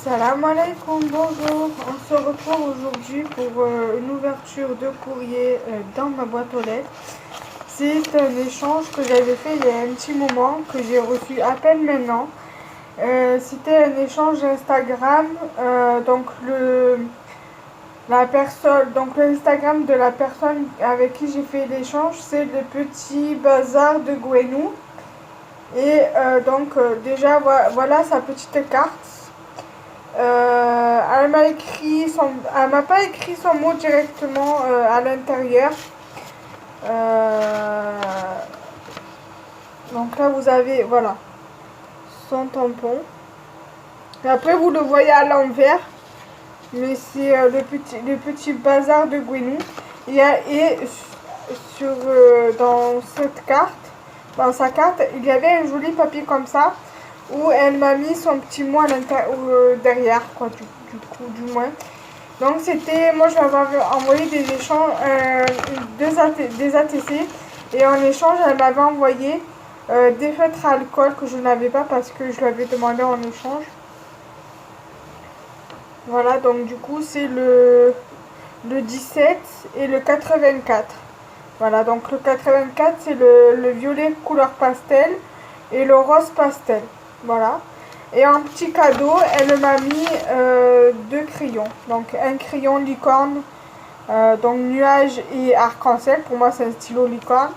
Salam alaikum, bonjour. On se retrouve aujourd'hui pour une ouverture de courrier dans ma boîte aux lettres. C'est un échange que j'avais fait il y a un petit moment, que j'ai reçu à peine maintenant. C'était un échange Instagram, donc l'Instagram de la personne avec qui j'ai fait l'échange, c'est le petit bazar de Gwenou. Et déjà voilà sa petite carte. Elle m'a pas écrit son mot directement à l'intérieur. Euh, donc là vous avez voilà son tampon. Et après vous le voyez à l'envers, mais c'est le petit bazar de Gwenou. Dans cette carte, dans sa carte, il y avait un joli papier comme ça où elle m'a mis son petit mot derrière, quoi, du moins. Donc moi je lui avais envoyé des échanges, des ATC, et en échange elle m'avait envoyé des feutres à alcool que je n'avais pas parce que je lui avais demandé en échange. Voilà, donc du coup c'est le 17 et le 84. Voilà, donc le 84 c'est le violet couleur pastel et le rose pastel. Voilà. Et en petit cadeau, elle m'a mis deux crayons. Donc un crayon licorne, donc nuage et arc-en-ciel. Pour moi, c'est un stylo licorne.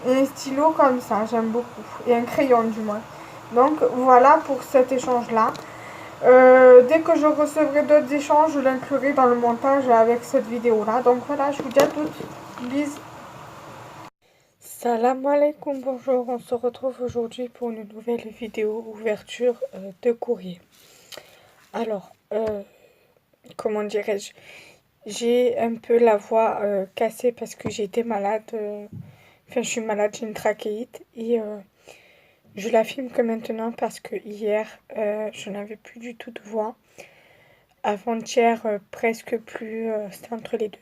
Et un stylo comme ça, j'aime beaucoup. Et un crayon du moins. Donc voilà pour cet échange-là. Dès que je recevrai d'autres échanges, je l'inclurai dans le montage avec cette vidéo-là. Donc voilà, je vous dis à toutes. Bisous. Salam alaikum, bonjour. On se retrouve aujourd'hui pour une nouvelle vidéo ouverture de courrier. Alors, comment dirais-je, j'ai un peu la voix cassée parce que j'ai été malade. Enfin, je suis malade, j'ai une trachéite et je la filme que maintenant parce que hier, je n'avais plus du tout de voix. Avant-hier, presque plus, c'était entre les deux.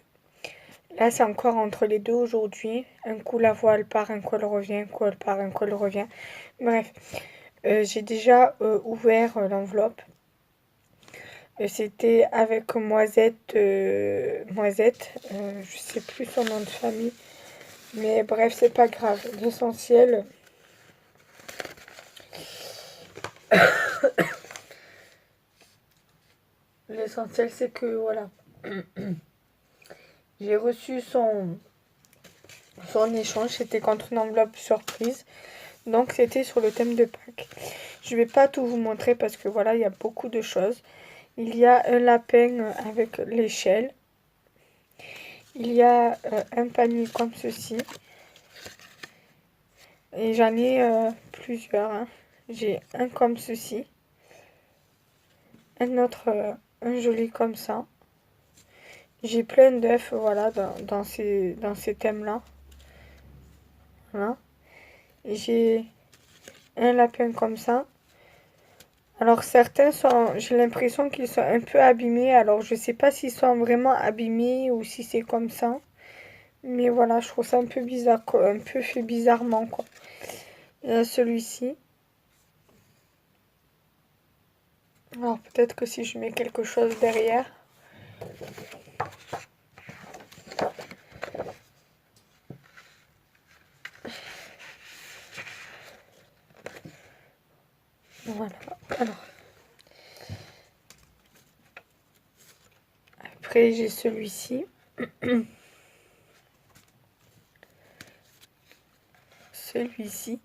Là, c'est encore entre les deux aujourd'hui. Un coup, la voix, elle part, un coup, elle revient, un coup, elle part, un coup, elle revient. Bref, j'ai déjà ouvert l'enveloppe. C'était avec Moisette, je sais plus son nom de famille. Mais bref, c'est pas grave. L'essentiel, c'est que, voilà, j'ai reçu son échange. C'était contre une enveloppe surprise. Donc c'était sur le thème de Pâques. Je vais pas tout vous montrer parce que voilà, il y a beaucoup de choses. Il y a un lapin avec l'échelle. Il y a un panier comme ceci. Et j'en ai plusieurs. Hein. J'ai un comme ceci. Un autre, un joli comme ça. J'ai plein d'œufs, voilà, dans ces thèmes-là. Voilà. J'ai un lapin comme ça. Alors certains sont, j'ai l'impression qu'ils sont un peu abîmés. Alors je sais pas s'ils sont vraiment abîmés ou si c'est comme ça. Mais voilà, je trouve ça un peu bizarre, quoi, un peu fait bizarrement, quoi. Il y a celui-ci. Alors peut-être que si je mets quelque chose derrière. Voilà. Alors. Après j'ai celui-ci. Celui-ci.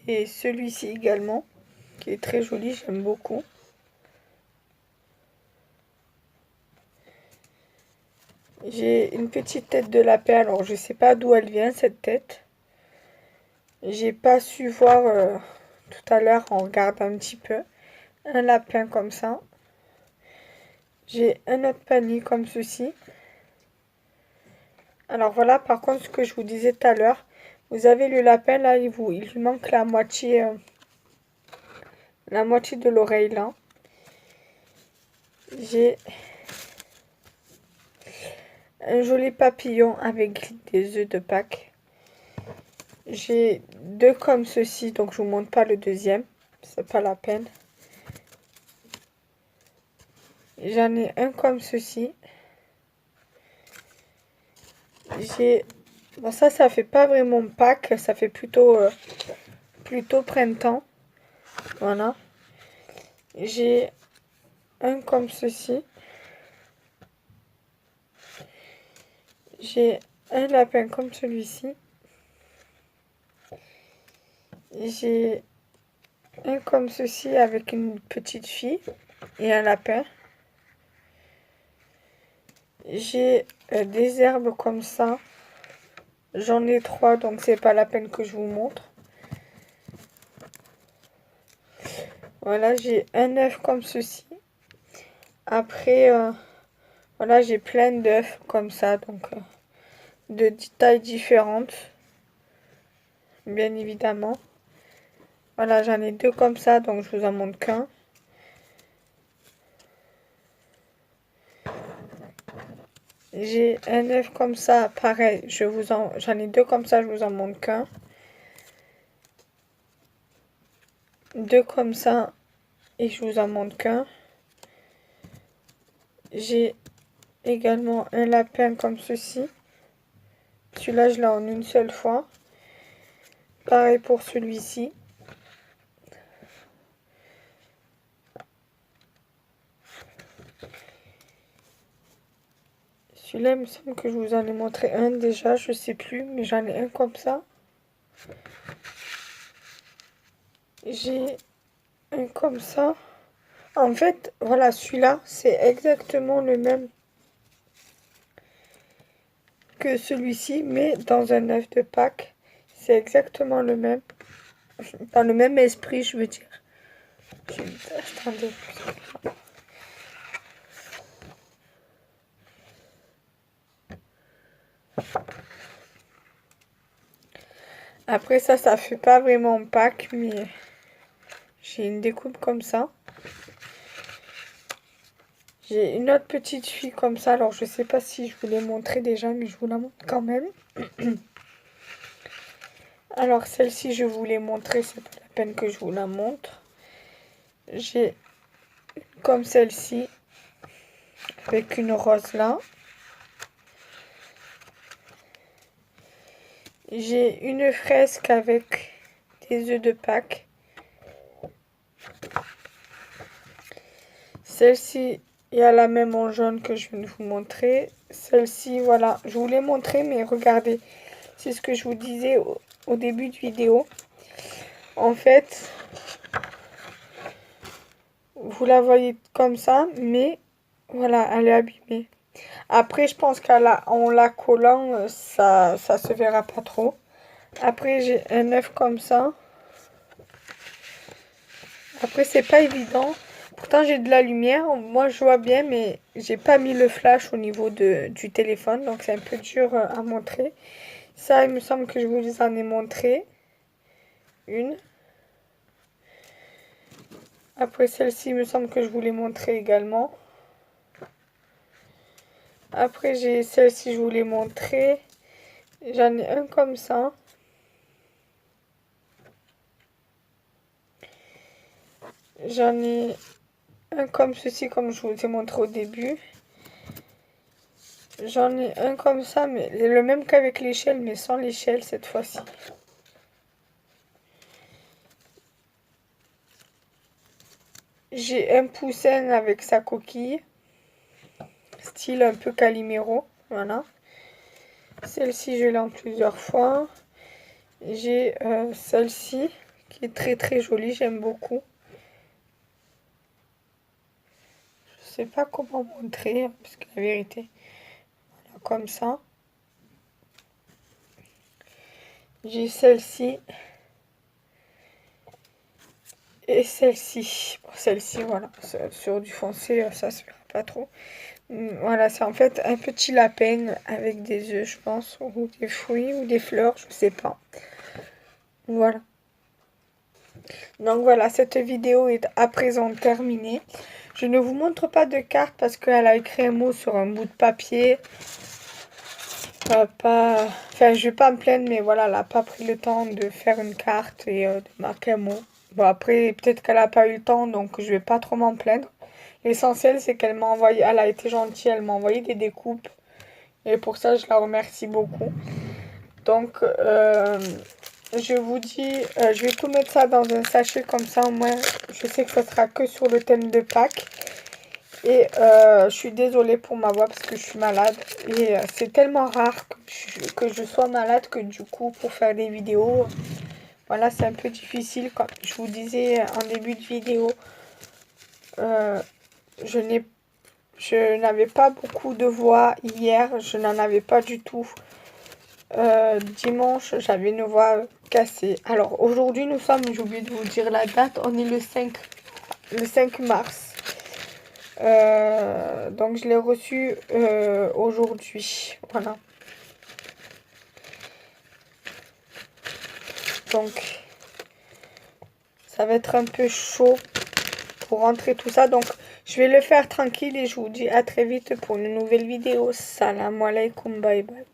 J'ai celui-ci également, qui est très joli, j'aime beaucoup. J'ai une petite tête de lapin, alors je sais pas d'où elle vient cette tête. J'ai pas su voir tout à l'heure en regardant un petit peu. Un lapin comme ça. J'ai un autre panier comme ceci. Alors voilà, par contre, ce que je vous disais tout à l'heure, vous avez le lapin là, il lui manque la moitié de l'oreille là. J'ai un joli papillon avec des œufs de Pâques. J'ai deux comme ceci, donc je vous montre pas le deuxième. c'est pas la peine. J'en ai un comme ceci. J'ai... Bon, ça fait pas vraiment Pâques, ça fait plutôt printemps. Voilà. J'ai un comme ceci. J'ai un lapin comme celui-ci. J'ai un comme ceci avec une petite fille et un lapin. J'ai des herbes comme ça. J'en ai 3, donc c'est pas la peine que je vous montre. Voilà, j'ai un œuf comme ceci. Après, voilà, j'ai plein d'œufs comme ça, donc de tailles différentes, bien évidemment. Voilà, j'en ai 2 comme ça, donc je vous en montre qu'un. J'ai un œuf comme ça, pareil, j'en ai 2 comme ça, je vous en montre qu'un. 2 comme ça, et je vous en montre qu'un. J'ai également un lapin comme ceci. Celui-là, je l'ai en une seule fois. Pareil pour celui-ci. Celui-là, il me semble que je vous en ai montré un déjà, je sais plus, mais j'en ai un comme ça. J'ai un comme ça. En fait, voilà, celui-là, c'est exactement le même que celui-ci, mais dans un œuf de Pâques. C'est exactement le même. Dans le même esprit, je veux dire. Attendez. Après ça fait pas vraiment Pâques, mais j'ai une découpe comme ça. J'ai une autre petite fille comme ça, alors je sais pas si je vous l'ai montré déjà, mais je vous la montre quand même. Alors celle-ci, je vous l'ai montrée, c'est pas la peine que je vous la montre. J'ai comme celle-ci, avec une rose là. J'ai une fresque avec des œufs de Pâques. Celle-ci, il y a la même en jaune que je viens de vous montrer. Celle-ci, voilà, je vous l'ai montré, mais regardez, c'est ce que je vous disais au début de vidéo. En fait, vous la voyez comme ça, mais voilà, elle est abîmée. Après, je pense qu'en la collant, ça se verra pas trop. Après, j'ai un œuf comme ça. Après, c'est pas évident. Pourtant, j'ai de la lumière. Moi, je vois bien, mais j'ai pas mis le flash au niveau du téléphone. Donc, c'est un peu dur à montrer. Ça, il me semble que je vous en ai montré une. Après, celle-ci, il me semble que je vous l'ai montré également. Après, j'ai celle-ci, je vous l'ai montré. J'en ai un comme ça. J'en ai un comme ceci, comme je vous ai montré au début. J'en ai un comme ça, mais le même qu'avec l'échelle, mais sans l'échelle cette fois-ci. J'ai un poussin avec sa coquille, style un peu Calimero, voilà. Celle-ci, je l'ai en plusieurs fois. J'ai celle-ci, qui est très très jolie, j'aime beaucoup. Je sais pas comment montrer, parce que la vérité, voilà, comme ça. J'ai celle-ci. Et celle-ci. Bon, celle-ci, voilà, sur du foncé, ça se verra pas trop. Voilà, c'est en fait un petit lapin avec des œufs, je pense, ou des fruits, ou des fleurs, je sais pas. Voilà. Donc voilà, cette vidéo est à présent terminée. Je ne vous montre pas de carte parce qu'elle a écrit un mot sur un bout de papier. Enfin, je vais pas me plaindre, mais voilà, elle n'a pas pris le temps de faire une carte et de marquer un mot. Bon, après, peut-être qu'elle n'a pas eu le temps, donc je vais pas trop m'en plaindre. L'essentiel, c'est qu'elle m'a envoyé, elle a été gentille, elle m'a envoyé des découpes. Et pour ça, je la remercie beaucoup. Donc, je vous dis, je vais tout mettre ça dans un sachet, comme ça, au moins, je sais que ça sera que sur le thème de Pâques. Et je suis désolée pour ma voix parce que je suis malade. Et c'est tellement rare que je sois malade que du coup, pour faire des vidéos, voilà, c'est un peu difficile. Comme je vous disais en début de vidéo, euh, je n'avais pas beaucoup de voix hier. Je n'en avais pas du tout. Dimanche, j'avais une voix cassée. Alors aujourd'hui, nous sommes, j'ai oublié de vous dire la date, on est le 5 mars. Donc je l'ai reçu aujourd'hui. Voilà. Donc ça va être un peu chaud pour rentrer tout ça. Donc je vais le faire tranquille et je vous dis à très vite pour une nouvelle vidéo. Salam alaikum, bye bye.